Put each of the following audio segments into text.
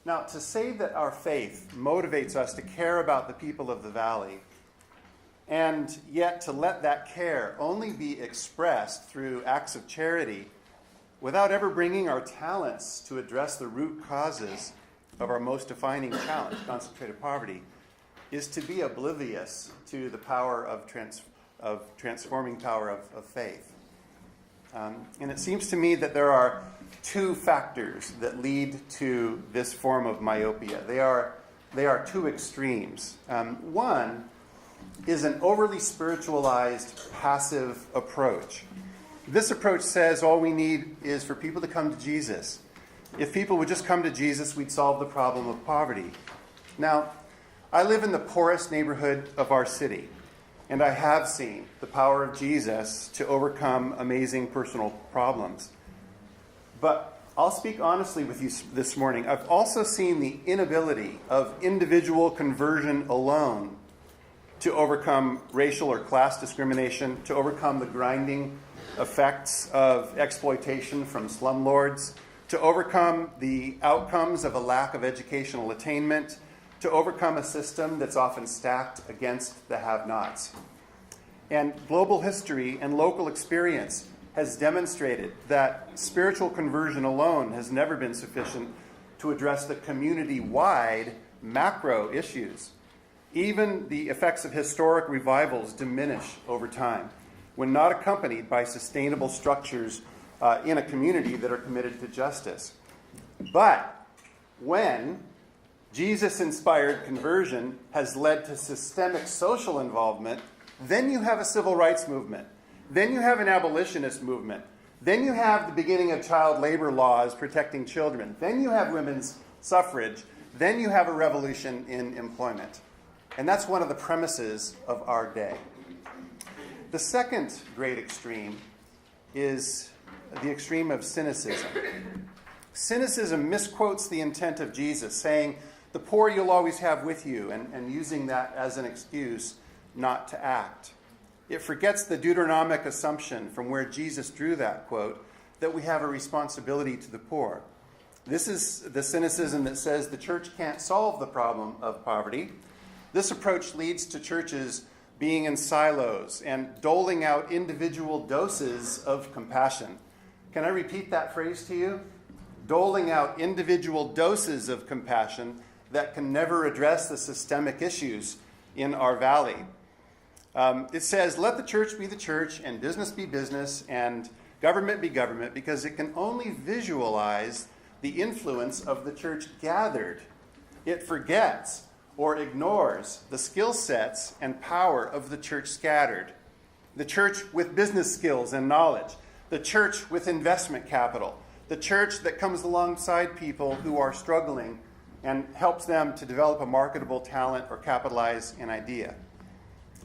Now, to say that our faith motivates us to care about the people of the valley, and yet to let that care only be expressed through acts of charity without ever bringing our talents to address the root causes of our most defining challenge, concentrated poverty, is to be oblivious to the power of transforming power of faith. And it seems to me that there are two factors that lead to this form of myopia. They are two extremes. One is an overly spiritualized, passive approach. This approach says all we need is for people to come to Jesus. If people would just come to Jesus, we'd solve the problem of poverty. Now, I live in the poorest neighborhood of our city, and I have seen the power of Jesus to overcome amazing personal problems. But I'll speak honestly with you this morning. I've also seen the inability of individual conversion alone to overcome racial or class discrimination, to overcome the grinding effects of exploitation from slumlords, to overcome the outcomes of a lack of educational attainment, to overcome a system that's often stacked against the have-nots. And global history and local experience has demonstrated that spiritual conversion alone has never been sufficient to address the community-wide macro issues. Even the effects of historic revivals diminish over time when not accompanied by sustainable structures in a community that are committed to justice. But when Jesus-inspired conversion has led to systemic social involvement, then you have a civil rights movement. Then you have an abolitionist movement. Then you have the beginning of child labor laws protecting children. Then you have women's suffrage. Then you have a revolution in employment. And that's one of the premises of our day. The second great extreme is the extreme of cynicism. Cynicism misquotes the intent of Jesus, saying, the poor you'll always have with you, and using that as an excuse not to act. It forgets the Deuteronomic assumption from where Jesus drew that quote, that we have a responsibility to the poor. This is the cynicism that says the church can't solve the problem of poverty. This approach leads to churches being in silos and doling out individual doses of compassion. Can I repeat that phrase to you? Doling out individual doses of compassion that can never address the systemic issues in our valley. It says, let the church be the church, and business be business, and government be government, because it can only visualize the influence of the church gathered. It forgets or ignores the skill sets and power of the church scattered. The church with business skills and knowledge. The church with investment capital. The church that comes alongside people who are struggling and helps them to develop a marketable talent or capitalize an idea.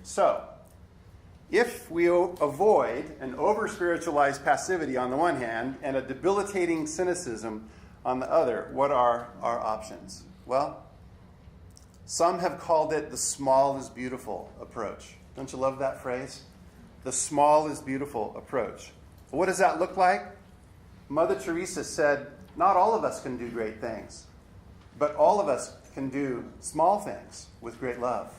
So, if we avoid an over-spiritualized passivity on the one hand and a debilitating cynicism on the other, what are our options? Well, some have called it the small is beautiful approach. Don't you love that phrase? The small is beautiful approach. What does that look like? Mother Teresa said, not all of us can do great things, but all of us can do small things with great love.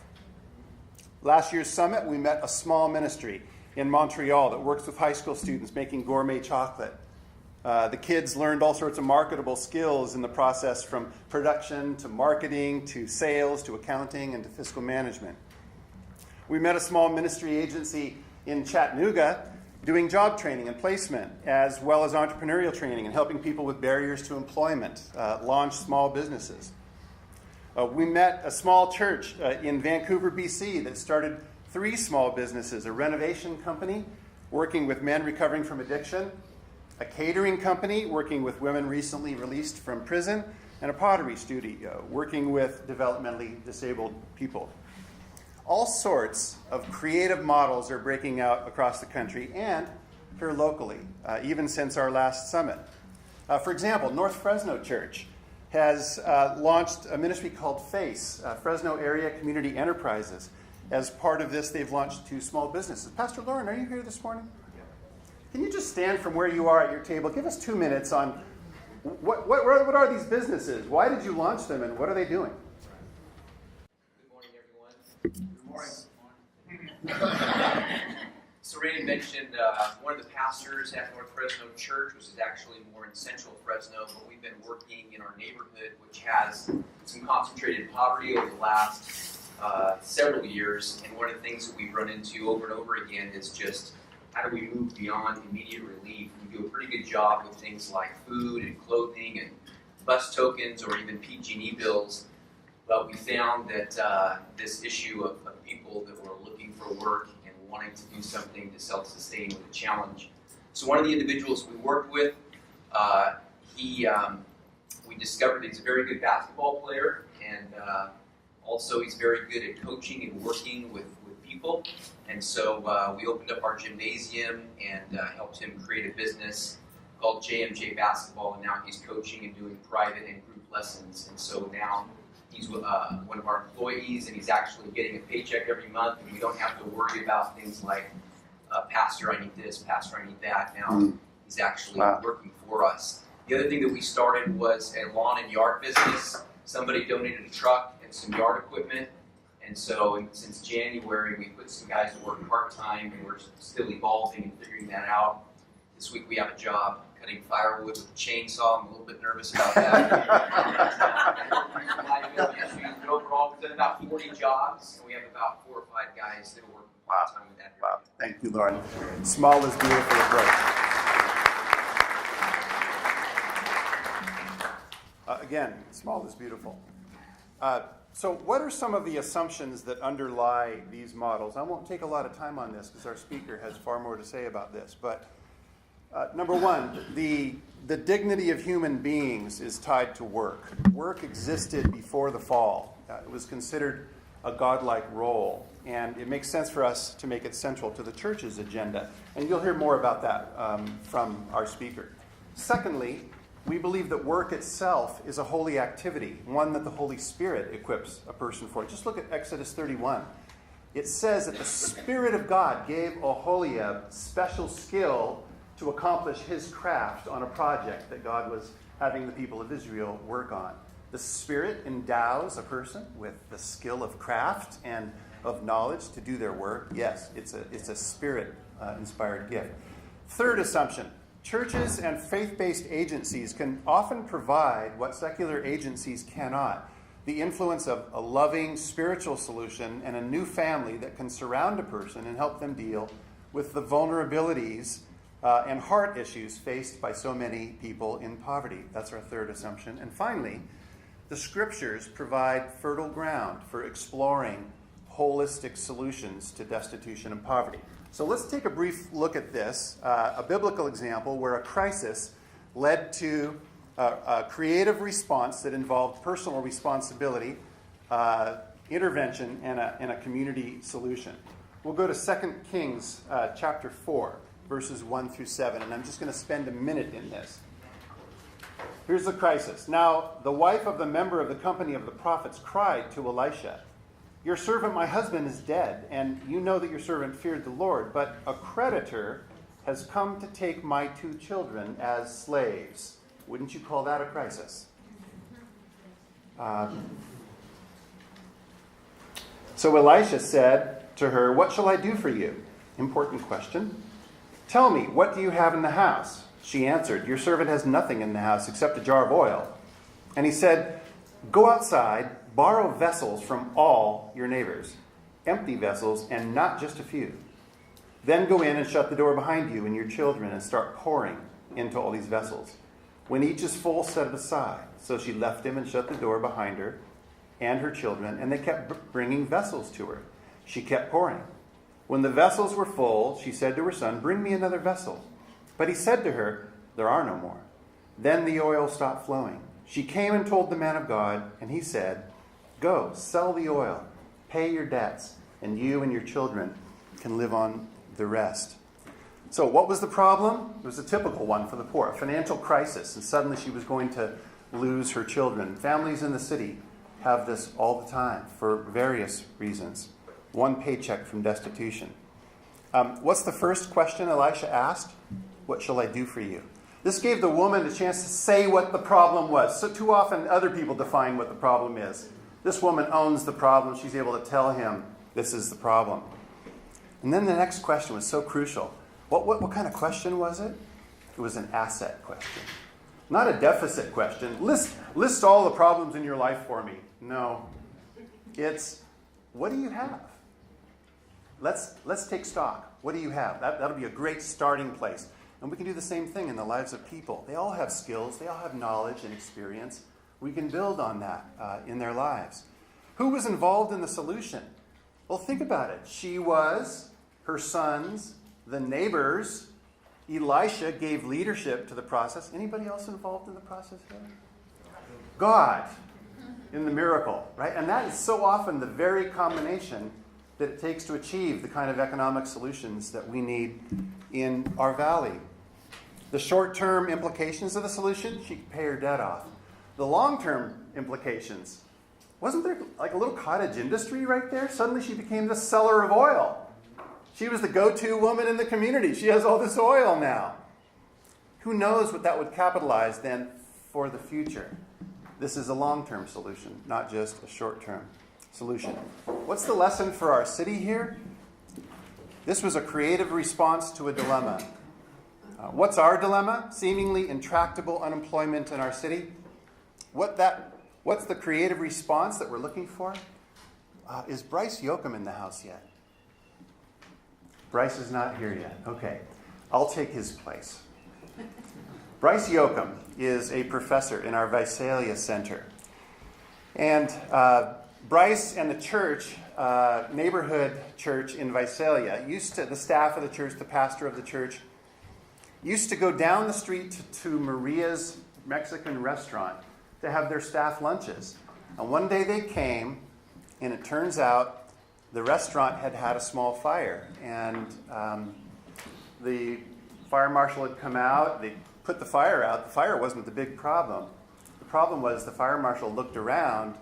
Last year's summit, we met a small ministry in Montreal that works with high school students making gourmet chocolate. The kids learned all sorts of marketable skills in the process, from production to marketing to sales to accounting and to fiscal management. We met a small ministry agency in Chattanooga doing job training and placement, as well as entrepreneurial training and helping people with barriers to employment launch small businesses. We met a small church in Vancouver, BC that started 3 small businesses, a renovation company working with men recovering from addiction, a catering company working with women recently released from prison, and a pottery studio working with developmentally disabled people. All sorts of creative models are breaking out across the country and here locally, even since our last summit. For example, North Fresno Church has launched a ministry called FACE, Fresno Area Community Enterprises. As part of this, they've launched 2 small businesses. Pastor Lauren, are you here this morning? Can you just stand from where you are at your table? Give us 2 minutes on What are these businesses? Why did you launch them, and what are they doing? Good morning, everyone. Good morning. So Randy mentioned one of the pastors at North Fresno Church, which is actually more in central Fresno, but we've been working in our neighborhood, which has some concentrated poverty over the last several years. And one of the things that we've run into over and over again is just how do we move beyond immediate relief? We do a pretty good job with things like food and clothing and bus tokens or even PG&E bills. But we found that this issue of people that were looking for work and wanting to do something to self-sustain was a challenge. So one of the individuals we worked with, we discovered he's a very good basketball player, and also he's very good at coaching and working with people. And so we opened up our gymnasium and helped him create a business called JMJ Basketball, and now he's coaching and doing private and group lessons. And so now he's one of our employees, and he's actually getting a paycheck every month, and we don't have to worry about things like, Pastor, I need this, Pastor, I need that. Now he's actually working for us. The other thing that we started was a lawn and yard business. Somebody donated a truck and some yard equipment, and so since January we put some guys to work part-time, and we're still evolving and figuring that out. This week we have a job cutting firewood with a chainsaw. I'm a little bit nervous about that. But overall, we've done about 40 jobs, and we have about 4 or 5 guys that are working part-time with that. Wow. Thank you, Lauren. Small is beautiful approach. Again, small is beautiful. So what are some of the assumptions that underlie these models? I won't take a lot of time on this because our speaker has far more to say about this, but number one, the dignity of human beings is tied to work. Work existed before the fall. It was considered a godlike role, and it makes sense for us to make it central to the church's agenda. And you'll hear more about that from our speaker. Secondly, we believe that work itself is a holy activity, one that the Holy Spirit equips a person for. Just look at Exodus 31. It says that the Spirit of God gave Oholiab special skill to accomplish his craft on a project that God was having the people of Israel work on. The Spirit endows a person with the skill of craft and of knowledge to do their work. Yes, it's a Spirit-inspired gift. Third assumption, churches and faith-based agencies can often provide what secular agencies cannot. The influence of a loving spiritual solution and a new family that can surround a person and help them deal with the vulnerabilities and heart issues faced by so many people in poverty. That's our third assumption. And finally, the scriptures provide fertile ground for exploring holistic solutions to destitution and poverty. So let's take a brief look at this, a biblical example where a crisis led to a creative response that involved personal responsibility, intervention, and a community solution. We'll go to 2 Kings chapter 4, verses 1 through 7, and I'm just going to spend a minute in this. Here's the crisis. Now, the wife of the member of the company of the prophets cried to Elisha, "Your servant, my husband, is dead, and you know that your servant feared the Lord, but a creditor has come to take my 2 children as slaves." Wouldn't you call that a crisis? So Elisha said to her, "What shall I do for you?" Important question. "Tell me, what do you have in the house?" She answered, "Your servant has nothing in the house except a jar of oil." And he said, "Go outside, borrow vessels from all your neighbors, empty vessels and not just a few. Then go in and shut the door behind you and your children and start pouring into all these vessels. When each is full, set it aside." So she left him and shut the door behind her and her children, and they kept bringing vessels to her. She kept pouring. When the vessels were full, she said to her son, "Bring me another vessel." But he said to her, "There are no more." Then the oil stopped flowing. She came and told the man of God, and he said, "Go, sell the oil, pay your debts, and you and your children can live on the rest." So what was the problem? It was a typical one for the poor, a financial crisis, and suddenly she was going to lose her children. Families in the city have this all the time for various reasons. One paycheck from destitution. What's the first question Elisha asked? What shall I do for you? This gave the woman a chance to say what the problem was. So too often other people define what the problem is. This woman owns the problem. She's able to tell him this is the problem. And then the next question was so crucial. What kind of question was it? It was an asset question. Not a deficit question. List all the problems in your life for me. No. It's, what do you have? Let's take stock. What do you have? That'll be a great starting place. And we can do the same thing in the lives of people. They all have skills. They all have knowledge and experience. We can build on that in their lives. Who was involved in the solution? Well, think about it. She was, her sons, the neighbors. Elisha gave leadership to the process. Anybody else involved in the process here? God in the miracle, right? And that is so often the very combination that it takes to achieve the kind of economic solutions that we need in our valley. The short-term implications of the solution, she could pay her debt off. The long-term implications, wasn't there like a little cottage industry right there? Suddenly she became the seller of oil. She was the go-to woman in the community. She has all this oil now. Who knows what that would capitalize then for the future? This is a long-term solution, not just a short-term solution. What's the lesson for our city here? This was a creative response to a dilemma. What's our dilemma? Seemingly intractable unemployment in our city. What's the creative response that we're looking for? Is Bryce Yoakum in the house yet? Bryce is not here yet. Okay. I'll take his place. Bryce Yoakum is a professor in our Visalia Center. And Bryce and the church, neighborhood church in Visalia, the staff of the church, the pastor of the church, used to go down the street to Maria's Mexican restaurant to have their staff lunches. And one day they came, and it turns out the restaurant had a small fire. And the fire marshal had come out. They put the fire out. The fire wasn't the big problem. The problem was the fire marshal looked around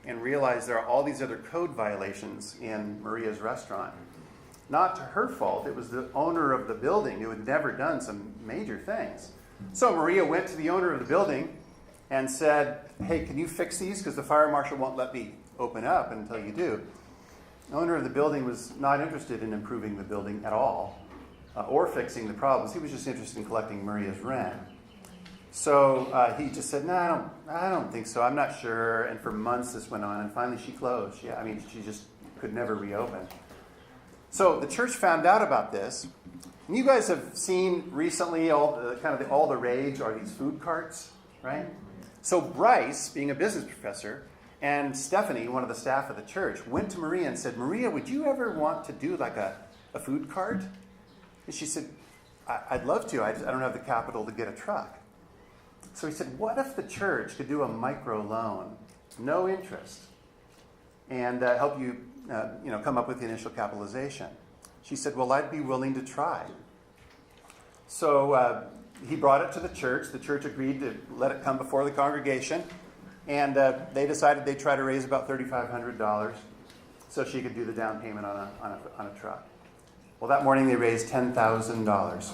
and realized there are all these other code violations in Maria's restaurant. Not to her fault. It was the owner of the building who had never done some major things. So Maria went to the owner of the building and said, hey, can you fix these? Because the fire marshal won't let me open up until you do. The owner of the building was not interested in improving the building at all or fixing the problems. He was just interested in collecting Maria's rent. So he just said, no, I don't think so. I'm not sure. And for months this went on. And finally she closed. She just could never reopen. So the church found out about this. And you guys have seen recently all the rage are these food carts, right? So Bryce, being a business professor, and Stephanie, one of the staff of the church, went to Maria and said, Maria, would you ever want to do like a food cart? And she said, I'd love to. I don't have the capital to get a truck. So he said, what if the church could do a micro loan, no interest, and help you come up with the initial capitalization? She said, well, I'd be willing to try. So he brought it to the church. The church agreed to let it come before the congregation. And they decided they'd try to raise about $3,500 so she could do the down payment on a truck. Well, that morning they raised $10,000.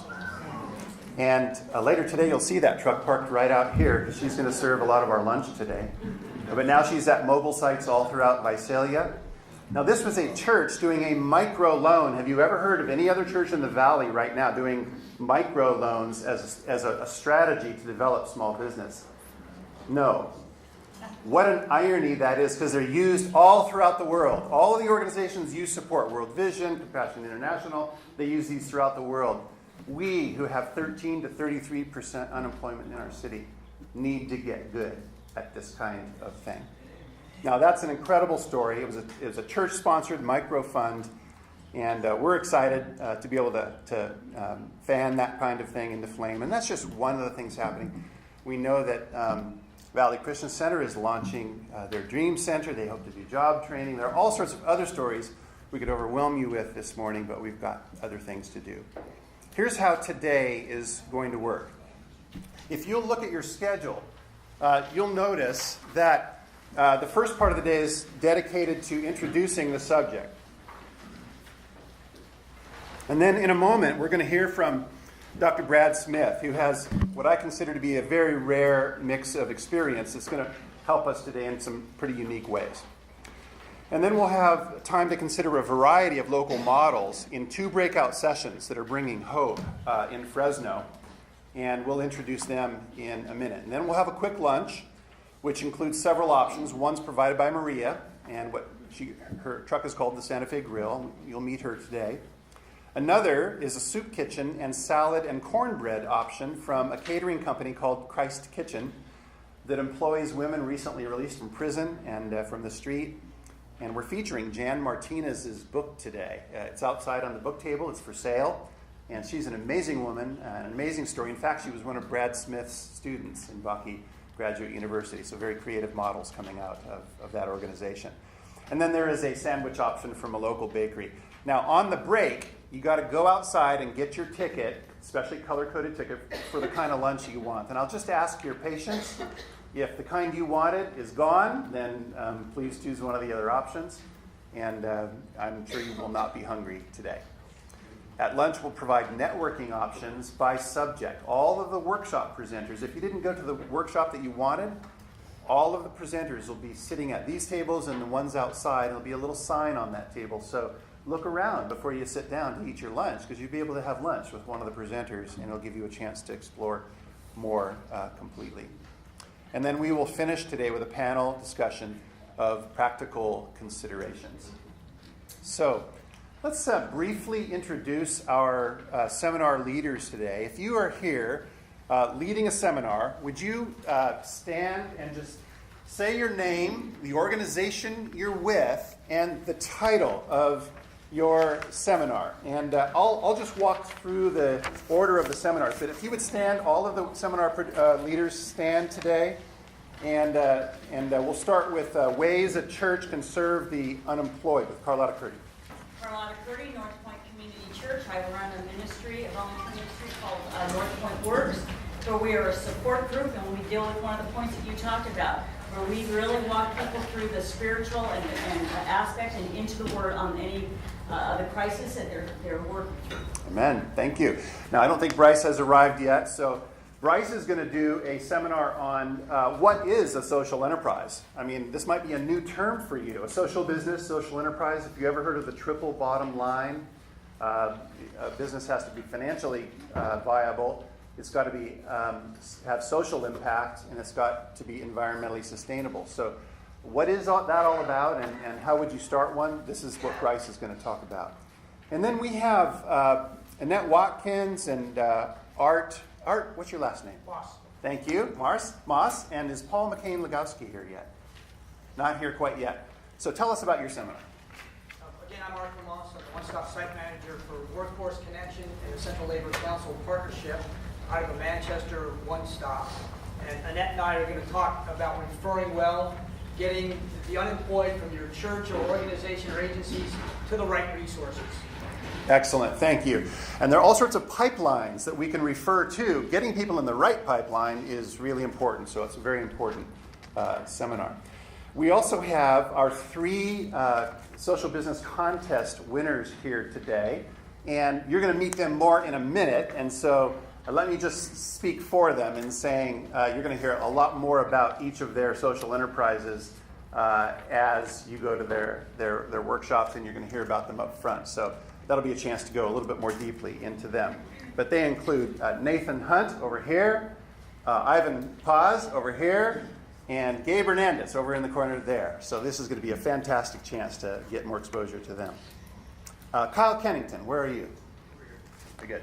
And later today you'll see that truck parked right out here because she's going to serve a lot of our lunch today. But now she's at mobile sites all throughout Visalia. Now this was a church doing a micro loan. Have you ever heard of any other church in the valley right now doing micro loans as a strategy to develop small business? No. What an irony that is, because they're used all throughout the world. All of the organizations you support, World Vision, Compassion International, they use these throughout the world. We, who have 13 to 33% unemployment in our city, need to get good at this kind of thing. Now, that's an incredible story. It was a church-sponsored micro fund, and we're excited to be able to fan that kind of thing into flame. And that's just one of the things happening. We know that Valley Christian Center is launching their Dream Center. They hope to do job training. There are all sorts of other stories we could overwhelm you with this morning, but we've got other things to do. Here's how today is going to work. If you'll look at your schedule, you'll notice that the first part of the day is dedicated to introducing the subject. And then in a moment, we're going to hear from Dr. Brad Smith, who has what I consider to be a very rare mix of experience that's going to help us today in some pretty unique ways. And then we'll have time to consider a variety of local models in 2 breakout sessions that are bringing hope in Fresno. And we'll introduce them in a minute. And then we'll have a quick lunch, which includes several options. One's provided by Maria, and her truck is called the Santa Fe Grill. You'll meet her today. Another is a soup kitchen and salad and cornbread option from a catering company called Christ Kitchen that employs women recently released from prison and from the street. And we're featuring Jan Martinez's book today. It's outside on the book table. It's for sale. And she's an amazing woman, an amazing story. In fact, she was one of Brad Smith's students in Bucky Graduate University. So very creative models coming out of that organization. And then there is a sandwich option from a local bakery. Now, on the break, you got to go outside and get your ticket, especially color-coded ticket, for the kind of lunch you want. And I'll just ask your patience, if the kind you wanted is gone, then please choose one of the other options. And I'm sure you will not be hungry today. At lunch, we'll provide networking options by subject. All of the workshop presenters, if you didn't go to the workshop that you wanted, all of the presenters will be sitting at these tables and the ones outside. There'll be a little sign on that table. So look around before you sit down to eat your lunch, because you'll be able to have lunch with one of the presenters, and it'll give you a chance to explore more completely. And then we will finish today with a panel discussion of practical considerations. So let's briefly introduce our seminar leaders today. If you are here leading a seminar, would you stand and just say your name, the organization you're with, and the title of your seminar. And I'll just walk through the order of the seminars. But if you would stand, all of the seminar leaders stand today. And we'll start with Ways a Church Can Serve the Unemployed with Carlotta Curdy. Carlotta Curdy, North Point Community Church. I run a ministry, a volunteer ministry called North Point Works, where we are a support group, and we deal with one of the points that you talked about, where we really walk people through the spiritual and aspect and into the Word on any the crisis that they're working through. Amen. Thank you. Now, I don't think Bryce has arrived yet, so Bryce is going to do a seminar on what is a social enterprise. I mean, this might be a new term for you. A social business, social enterprise. If you ever heard of the triple bottom line, a business has to be financially viable. It's got to be have social impact, and it's got to be environmentally sustainable. So what is that all about, and how would you start one? This is what Bryce is going to talk about. And then we have Annette Watkins and Art, what's your last name? Moss. Thank you. Moss. And is Paul McCain-Legowski here yet? Not here quite yet. So tell us about your seminar. Again, I'm Arthur Moss. I'm the one-stop site manager for Workforce Connection and the Central Labor Council Partnership out of a Manchester one-stop. And Annette and I are going to talk about referring well, getting the unemployed from your church or organization or agencies to the right resources. Excellent, thank you. And there are all sorts of pipelines that we can refer to. Getting people in the right pipeline is really important, so it's a very important seminar. We also have our 3 social business contest winners here today, and you're going to meet them more in a minute, and so let me just speak for them in saying you're going to hear a lot more about each of their social enterprises as you go to their workshops, and you're going to hear about them up front. So that'll be a chance to go a little bit more deeply into them. But they include Nathan Hunt over here, Ivan Paz over here, and Gabe Hernandez over in the corner there. So this is going to be a fantastic chance to get more exposure to them. Kyle Kennington, where are you? Very good.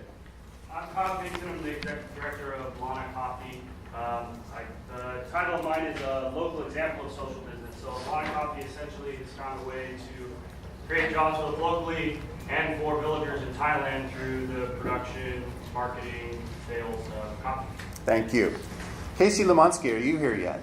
I'm Kyle Kennington. I'm the executive director of Lana Coffee. The title of mine is a local example of social business. So Lana Coffee essentially has found a way to create jobs both locally and for villagers in Thailand through the production, marketing, sales of coffee. Thank you. Casey Lemonsky, are you here yet?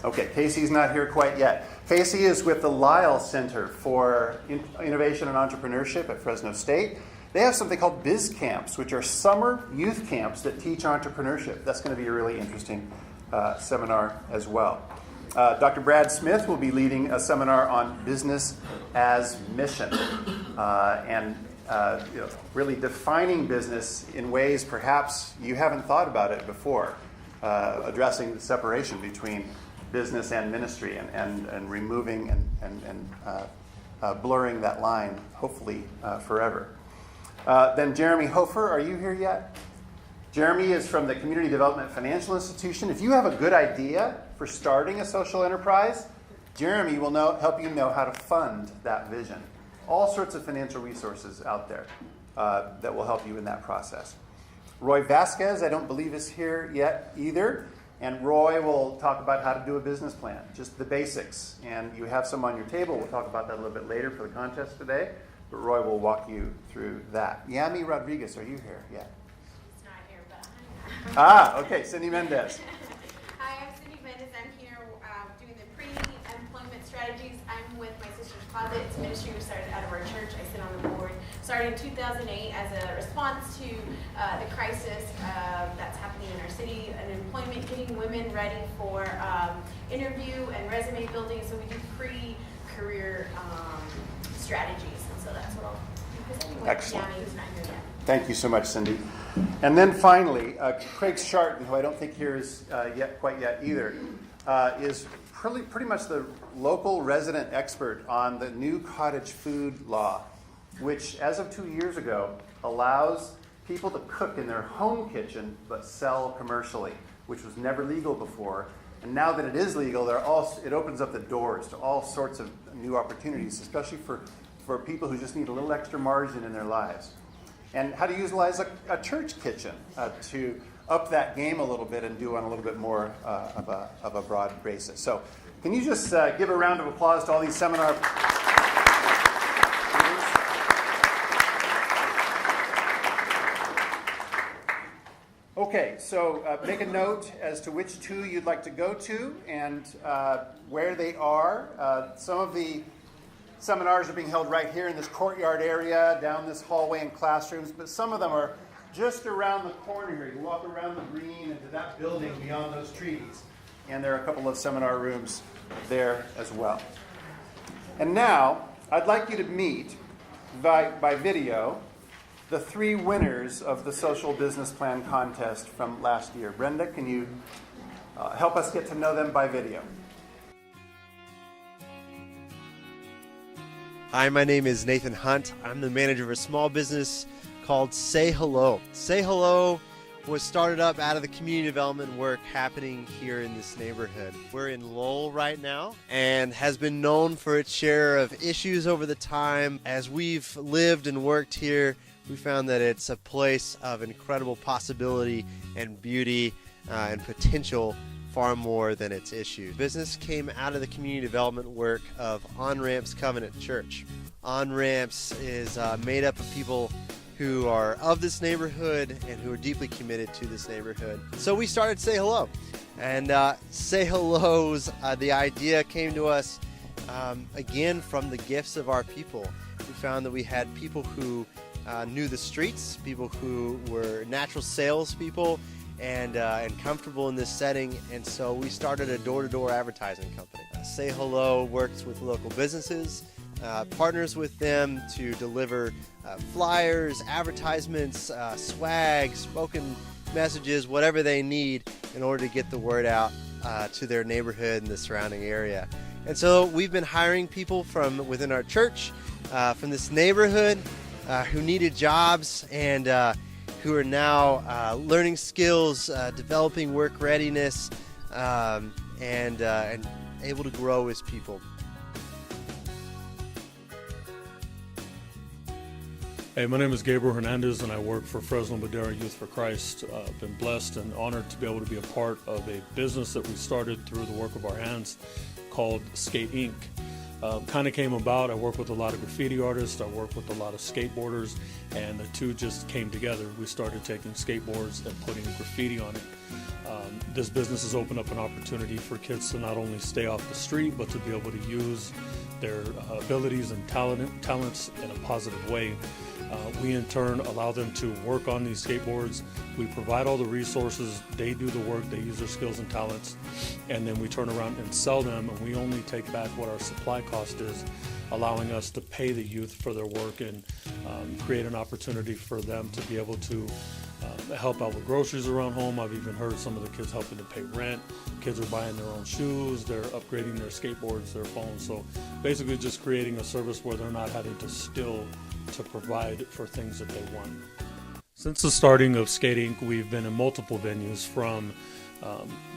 Okay, Casey's not here quite yet. Casey is with the Lyle Center for Innovation and Entrepreneurship at Fresno State. They have something called Biz Camps, which are summer youth camps that teach entrepreneurship. That's going to be a really interesting seminar as well. Dr. Brad Smith will be leading a seminar on business as mission. And really defining business in ways perhaps you haven't thought about it before, addressing the separation between business and ministry and removing and blurring that line, hopefully forever. Then Jeremy Hofer, are you here yet? Jeremy is from the Community Development Financial Institution. If you have a good idea for starting a social enterprise, Jeremy will help you know how to fund that vision. All sorts of financial resources out there that will help you in that process. Roy Vasquez, I don't believe is here yet either. And Roy will talk about how to do a business plan, just the basics. And you have some on your table. We'll talk about that a little bit later for the contest today. But Roy will walk you through that. Yami Rodriguez, are you here yet? She's not here, but I'm here. Okay, Cindy Mendez. Hi, I'm Cindy Mendez. I'm here doing the pre-employment strategies. I'm with my sister's closet. It's a ministry we started out of our church. I sit on the board. Started in 2008 as a response to the crisis that's happening in our city, unemployment, getting women ready for interview and resume building. So we do pre-career strategies. And so that's what I'll be presenting with. Excellent. Yanni, who's not here yet. Thank you so much, Cindy. And then finally, Craig Sharton, who I don't think here is quite yet either, is pretty much the local resident expert on the new cottage food law, which as of 2 years ago allows people to cook in their home kitchen but sell commercially, which was never legal before. And now that it is legal, it opens up the doors to all sorts of new opportunities, especially for people who just need a little extra margin in their lives. And how to utilize a church kitchen to up that game a little bit and do on a little bit more of a broad basis. So can you just give a round of applause to all these seminar leaders? Okay, so make a note as to which two you'd like to go to and where they are. Some of the seminars are being held right here in this courtyard area, down this hallway in classrooms, but some of them are just around the corner here. You walk around the green into that building beyond those trees, and there are a couple of seminar rooms there as well. And now, I'd like you to meet, by video, the 3 winners of the Social Business Plan contest from last year. Brenda, can you help us get to know them by video? Hi, my name is Nathan Hunt. I'm the manager of a small business called Say Hello. Say Hello was started up out of the community development work happening here in this neighborhood. We're in Lowell right now and has been known for its share of issues over the time. As we've lived and worked here, we found that it's a place of incredible possibility and beauty and potential, far more than its issues. Business came out of the community development work of On-Ramps Covenant Church. On-Ramps is made up of people who are of this neighborhood and who are deeply committed to this neighborhood. So we started Say Hello. And Say Hello's, the idea came to us again from the gifts of our people. We found that we had people who knew the streets, people who were natural salespeople, and comfortable in this setting, and so we started a door-to-door advertising company. Say Hello works with local businesses, partners with them to deliver flyers, advertisements, swag, spoken messages, whatever they need in order to get the word out to their neighborhood and the surrounding area. And so we've been hiring people from within our church, from this neighborhood, who needed jobs and who are now learning skills, developing work readiness, and able to grow as people. Hey, my name is Gabriel Hernandez, and I work for Fresno Madera Youth for Christ. I've been blessed and honored to be able to be a part of a business that we started through the work of our hands called Skate Inc. Kind of came about. I work with a lot of graffiti artists, I work with a lot of skateboarders, and the two just came together. We started taking skateboards and putting graffiti on it. This business has opened up an opportunity for kids to not only stay off the street, but to be able to use their abilities and talents in a positive way. We in turn allow them to work on these skateboards. We provide all the resources, they do the work, they use their skills and talents, and then we turn around and sell them, and we only take back what our supply cost is, allowing us to pay the youth for their work and create an opportunity for them to be able to help out with groceries around home. I've even heard some of the kids helping to pay rent. Kids are buying their own shoes, they're upgrading their skateboards, their phones. So basically just creating a service where they're not having to steal to provide for things that they want. Since the starting of Skate Inc., we've been in multiple venues, from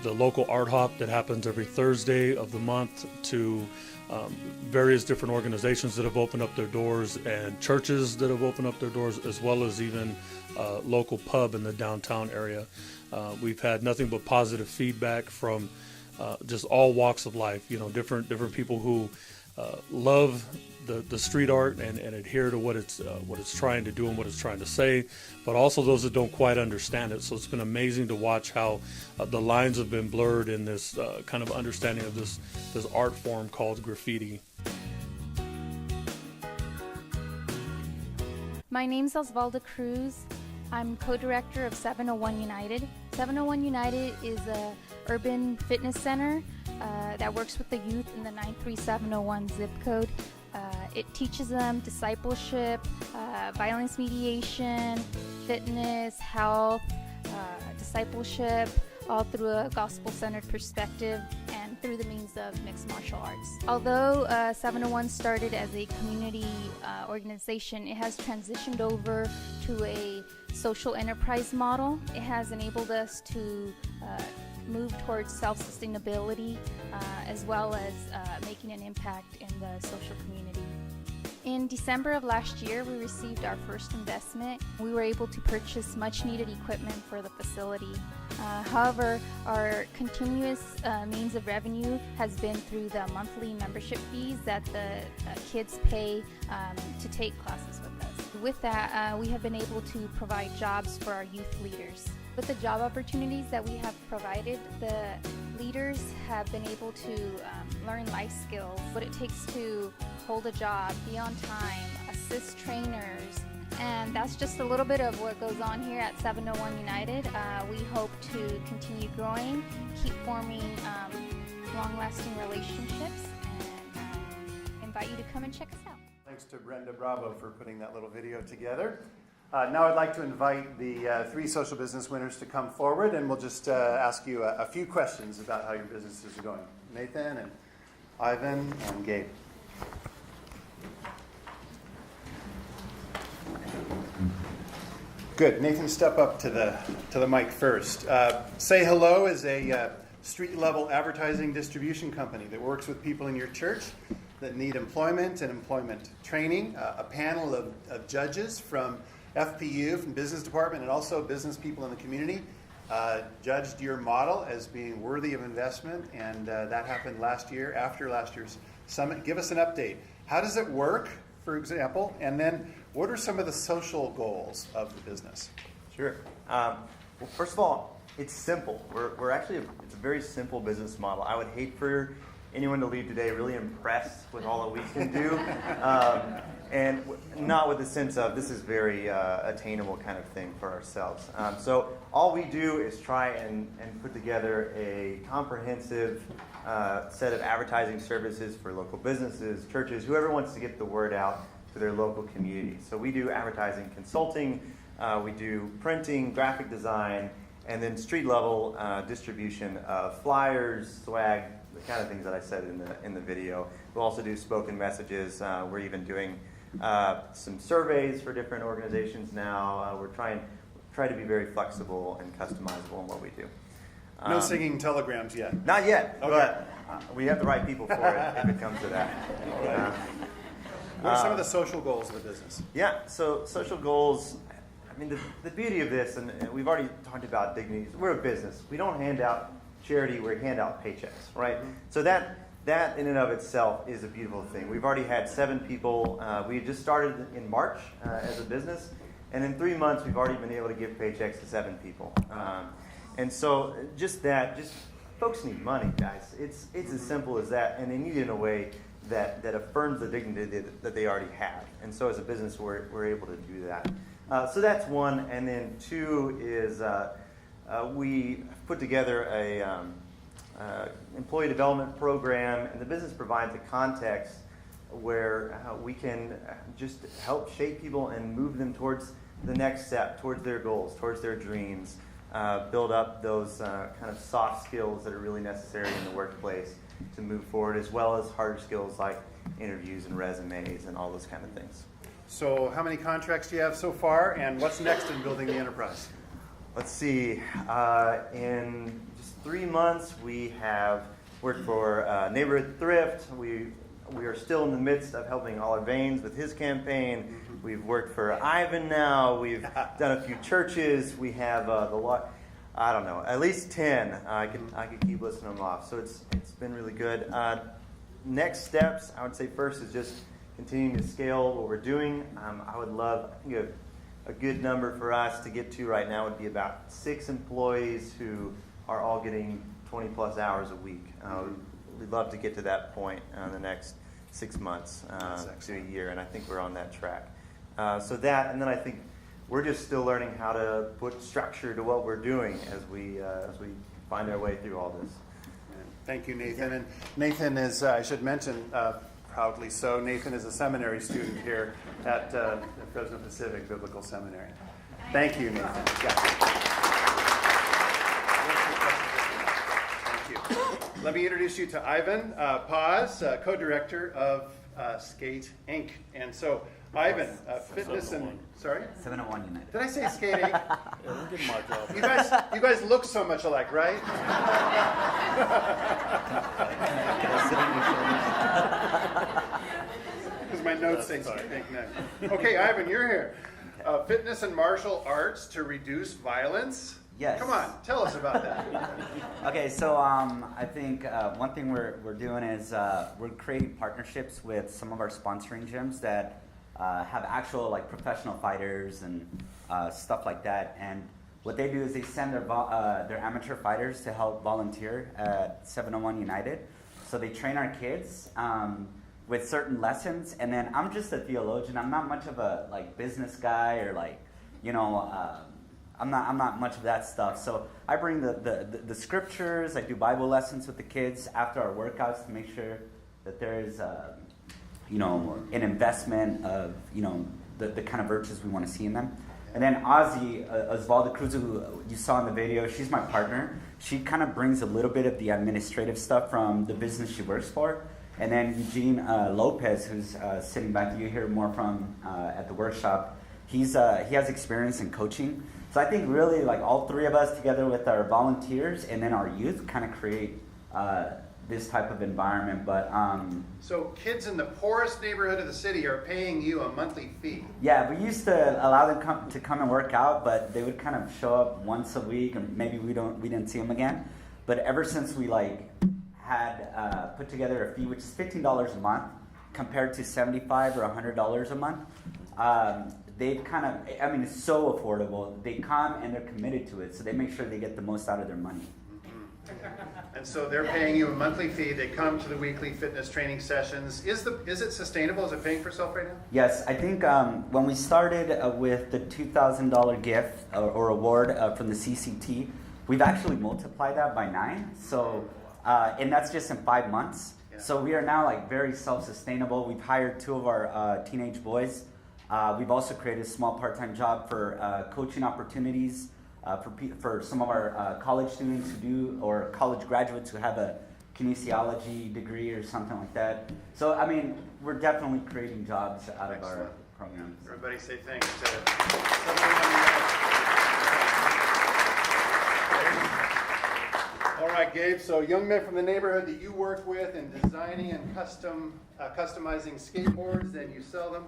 the local art hop that happens every Thursday of the month to various different organizations that have opened up their doors and churches that have opened up their doors, as well as even a local pub in the downtown area. We've had nothing but positive feedback from just all walks of life, different people who love the street art and adhere to what it's trying to do and what it's trying to say, but also those that don't quite understand it. So it's been amazing to watch how the lines have been blurred in this kind of understanding of this art form called graffiti. My name's Osvalda Cruz. I'm co-director of 701 United. 701 United is a urban fitness center that works with the youth in the 93701 zip code. It teaches them discipleship, violence mediation, fitness, health, discipleship, all through a gospel-centered perspective and through the means of mixed martial arts. Although 701 started as a community organization, it has transitioned over to a social enterprise model. It has enabled us to move towards self-sustainability as well as making an impact in the social community. In December of last year, we received our first investment. We were able to purchase much needed equipment for the facility. However, our continuous means of revenue has been through the monthly membership fees that the kids pay to take classes with us. With that, we have been able to provide jobs for our youth leaders. With the job opportunities that we have provided, the leaders have been able to learn life skills, what it takes to hold a job, be on time, assist trainers, and that's just a little bit of what goes on here at 701 United. We hope to continue growing, keep forming long-lasting relationships, and invite you to come and check us out. Thanks to Brenda Bravo for putting that little video together. Now I'd like to invite the three social business winners to come forward, and we'll just ask you a few questions about how your businesses are going. Nathan and Ivan and Gabe. Good. Nathan, step up to the mic first. Say Hello is a street-level advertising distribution company that works with people in your church that need employment and employment training. A panel of judges from FPU, from business department, and also business people in the community judged your model as being worthy of investment, and that happened last year, after last year's summit. Give us an update. How does it work, for example, and then what are some of the social goals of the business? Sure. Well, first of all, it's simple. We're actually it's a very simple business model. I would hate for anyone to leave today really impressed with all that we can do, and not with the sense of this is very attainable kind of thing for ourselves. So all we do is try and put together a comprehensive set of advertising services for local businesses, churches, whoever wants to get the word out to their local community. So we do advertising consulting, we do printing, graphic design, and then street level distribution of flyers, swag, the kind of things that I said in the video. We'll also do spoken messages. We're even doing some surveys for different organizations now. We're trying to be very flexible and customizable in what we do. No singing telegrams yet. Not yet, Okay. but we have the right people for it if it comes to that. What are some of the social goals of the business? Yeah, so social goals, I mean, the beauty of this, and we've already talked about dignity, we're a business. We don't hand out charity, we hand out paychecks, right? Mm-hmm. So that in and of itself is a beautiful thing. We've already had 7 people. We just started in March as a business, and in 3 months we've already been able to give paychecks to 7 people. And so just folks need money, guys. It's as simple as that, and they need it in a way that affirms the dignity that they already have. And so as a business, we're able to do that. So that's one, and then 2 is we put together a employee development program, and the business provides a context where we can just help shape people and move them towards the next step, towards their goals, towards their dreams, build up those kind of soft skills that are really necessary in the workplace to move forward, as well as hard skills like interviews and resumes and all those kind of things. So how many contracts do you have so far, and what's next in building the enterprise? Let's see. In just 3 months, we have worked for Neighborhood Thrift. We are still in the midst of helping Oliver Vanes with his campaign. We've worked for Ivan now. We've done a few churches. We have I don't know, at least 10. I could keep listing them off. So it's been really good. Next steps, I would say first is just continuing to scale what we're doing. I would love, I think a good number for us to get to right now would be about 6 employees who are all getting 20 plus hours a week. We'd love to get to that point in the next 6 months to a year, and I think we're on that track. So that, and then I think we're just still learning how to put structure to what we're doing as we find our way through all this. Thank you, Nathan. And Nathan is, I should mention, proudly so, Nathan is a seminary student here at the Fresno Pacific Biblical Seminary. Thank you, Nathan. Yeah. Thank you. Let me introduce you to Ivan Paz, co-director of Skate Inc. And so, Ivan, fitness and sorry, 701 United. Did I say Skate Inc? Yeah, don't give my job. You guys look so much alike, right? Because my notes say Skate Inc. next. Okay, Ivan, you're here. Fitness and martial arts to reduce violence. Yes. Come on, tell us about that. Okay, so I think one thing we're doing is we're creating partnerships with some of our sponsoring gyms that have actual like professional fighters and stuff like that. And what they do is they send their amateur fighters to help volunteer at 701 United. So they train our kids with certain lessons. And then I'm just a theologian. I'm not much of a like business guy or like, I'm not much of that stuff. So I bring the scriptures. I do Bible lessons with the kids after our workouts to make sure that there is an investment of the kind of virtues we want to see in them. And then Ozzy, Osvaldo Cruz, who you saw in the video, she's my partner. She kind of brings a little bit of the administrative stuff from the business she works for. And then Eugene Lopez, who's sitting back, you hear more from at the workshop. He has experience in coaching. So I think really like all three of us together with our volunteers and then our youth kind of create this type of environment. But so kids in the poorest neighborhood of the city are paying you a monthly fee. Yeah, we used to allow them to come and work out, but they would kind of show up once a week, and maybe we didn't see them again. But ever since we had put together a fee, which is $15 a month, compared to $75 or $100 a month, they've it's so affordable. They come and they're committed to it, so they make sure they get the most out of their money. And so they're paying you a monthly fee. They come to the weekly fitness training sessions. Is it sustainable? Is it paying for itself right now? Yes, I think when we started with the $2,000 gift or award from the CCT, we've actually multiplied that by 9. So, and that's just in 5 months. Yeah. So we are now very self-sustainable. We've hired 2 of our teenage boys. We've also created a small part-time job for coaching opportunities. For some of our college students or college graduates who have a kinesiology degree or something like that. So, we're definitely creating jobs out of our programs. Everybody say thanks to All right, Gabe, so young men from the neighborhood that you work with in designing and customizing skateboards, then you sell them.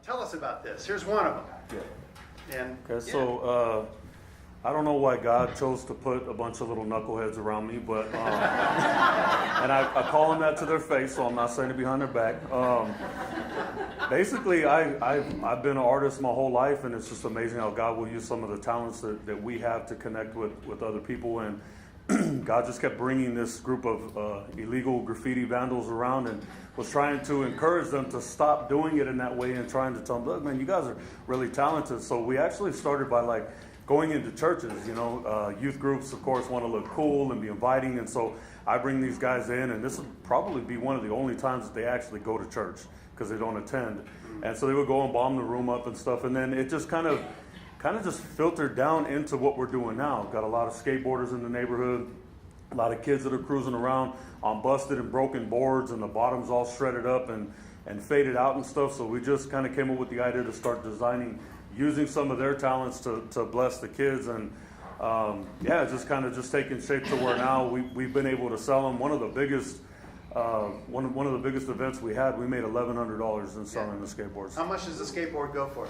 Tell us about this. Here's one of them. Okay, so I don't know why God chose to put a bunch of little knuckleheads around me, but and I call them that to their face, so I'm not saying it behind their back. Basically, I've been an artist my whole life, and it's just amazing how God will use some of the talents that we have to connect with other people. And God just kept bringing this group of illegal graffiti vandals around and was trying to encourage them to stop doing it in that way and trying to tell them, look, man, you guys are really talented. So we actually started by going into churches. Youth groups, of course, want to look cool and be inviting. And so I bring these guys in, and this would probably be one of the only times that they actually go to church because they don't attend. And so they would go and bomb the room up and stuff, and then it just kind of just filtered down into what we're doing now. Got a lot of skateboarders in the neighborhood, a lot of kids that are cruising around on busted and broken boards, and the bottoms all shredded up and faded out and stuff. So we just kind of came up with the idea to start designing, using some of their talents to bless the kids. And just kind of just taking shape to where now we've been able to sell them. One of the biggest events we had, we made $1,100 in selling the skateboards. How much does the skateboard go for?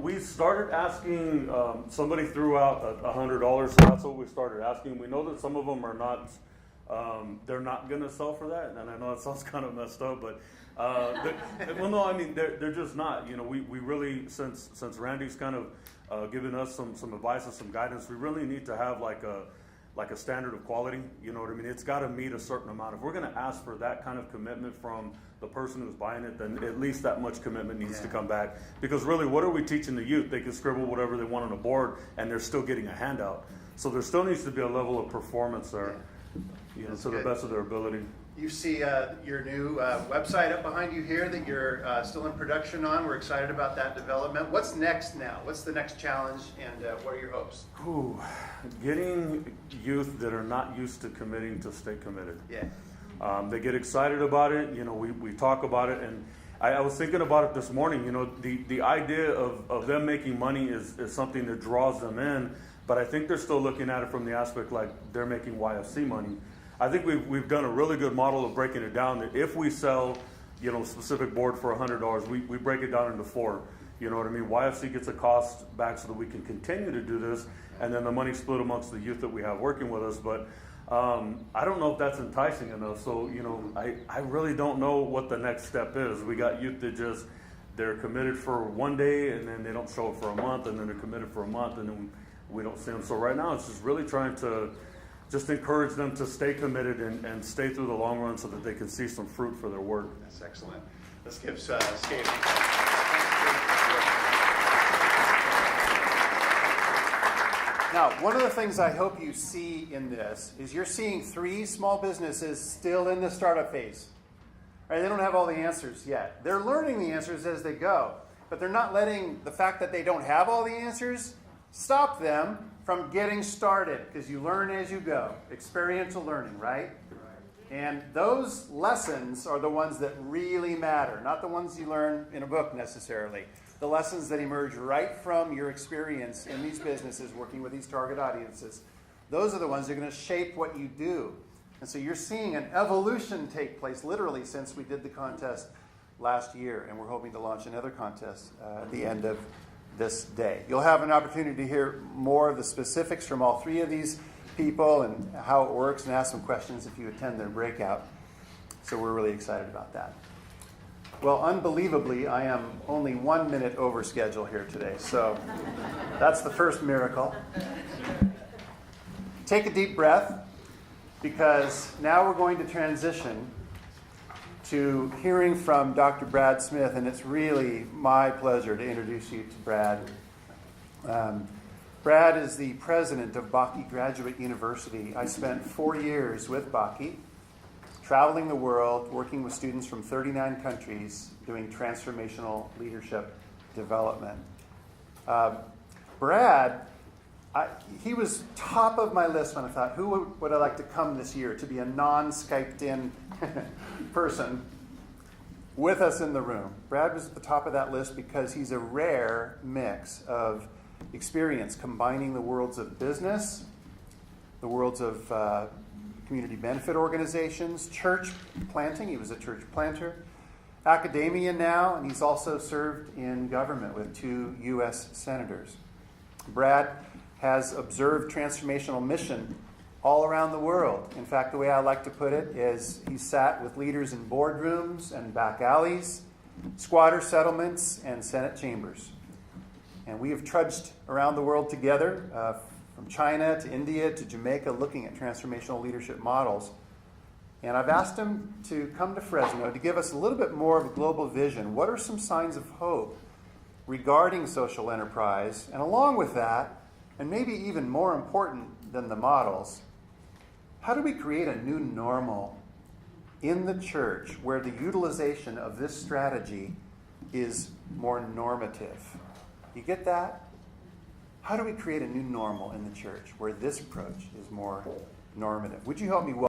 We started asking, somebody threw out $100, so that's what we started asking. We know that some of them are not, they're not going to sell for that, and I know it sounds kind of messed up, but well, no, I mean, they're just not. You know, we really, since Randy's kind of given us some advice and some guidance, we really need to have like a standard of quality. You know what I mean? It's got to meet a certain amount. If we're going to ask for that kind of commitment from the person who's buying it, then at least that much commitment needs to come back. Because really, what are we teaching the youth? They can scribble whatever they want on a board, and they're still getting a handout. So there still needs to be a level of performance there, you know, to the best of their ability. You see your new website up behind you here that you're still in production on. We're excited about that development. What's next now? What's the next challenge, and what are your hopes? Getting youth that are not used to committing to stay committed. Yeah. They get excited about it. You know, we talk about it, and I was thinking about it this morning. You know, the idea of them making money is something that draws them in, but I think they're still looking at it from the aspect like they're making YFC money. I think we've done a really good model of breaking it down, that if we sell, you know, a specific board for $100, we break it down into 4. You know what I mean? YFC gets a cost back so that we can continue to do this, and then the money split amongst the youth that we have working with us. But I don't know if that's enticing enough. So, you know, I really don't know what the next step is. We got youth that they're committed for one day, and then they don't show up for a month, and then they're committed for a month, and then we don't see them. So right now it's just really trying to just encourage them to stay committed and stay through the long run so that they can see some fruit for their work. That's excellent. Let's give Skate. Now, one of the things I hope you see in this is you're seeing 3 small businesses still in the startup phase. Right? They don't have all the answers yet. They're learning the answers as they go, but they're not letting the fact that they don't have all the answers stop them from getting started, because you learn as you go. Experiential learning, right? And those lessons are the ones that really matter, not the ones you learn in a book necessarily. The lessons that emerge right from your experience in these businesses, working with these target audiences, those are the ones that are going to shape what you do. And so you're seeing an evolution take place literally since we did the contest last year, and we're hoping to launch another contest at the end of this day. You'll have an opportunity to hear more of the specifics from all 3 of these people and how it works, and ask some questions if you attend their breakout. So we're really excited about that. Well, unbelievably, I am only 1 minute over schedule here today, so that's the first miracle. Take a deep breath, because now we're going to transition to hearing from Dr. Brad Smith, and it's really my pleasure to introduce you to Brad. Brad is the president of Bakke Graduate University. I spent 4 years with Bakke, traveling the world, working with students from 39 countries, doing transformational leadership development. Brad, he was top of my list when I thought, who would I like to come this year to be a non-Skyped in person with us in the room? Brad was at the top of that list because he's a rare mix of experience combining the worlds of business, the worlds of community benefit organizations, church planting. He was a church planter, academia now, and he's also served in government with 2 U.S. senators. Brad has observed transformational mission all around the world. In fact, the way I like to put it is he sat with leaders in boardrooms and back alleys, squatter settlements, and Senate chambers. And we have trudged around the world together, from China to India to Jamaica, looking at transformational leadership models. And I've asked him to come to Fresno to give us a little bit more of a global vision. What are some signs of hope regarding social enterprise? And along with that, and maybe even more important than the models, How do we create a new normal in the church where the utilization of this strategy is more normative? You get that? How do we create a new normal in the church where this approach is more normative? Would you help me welcome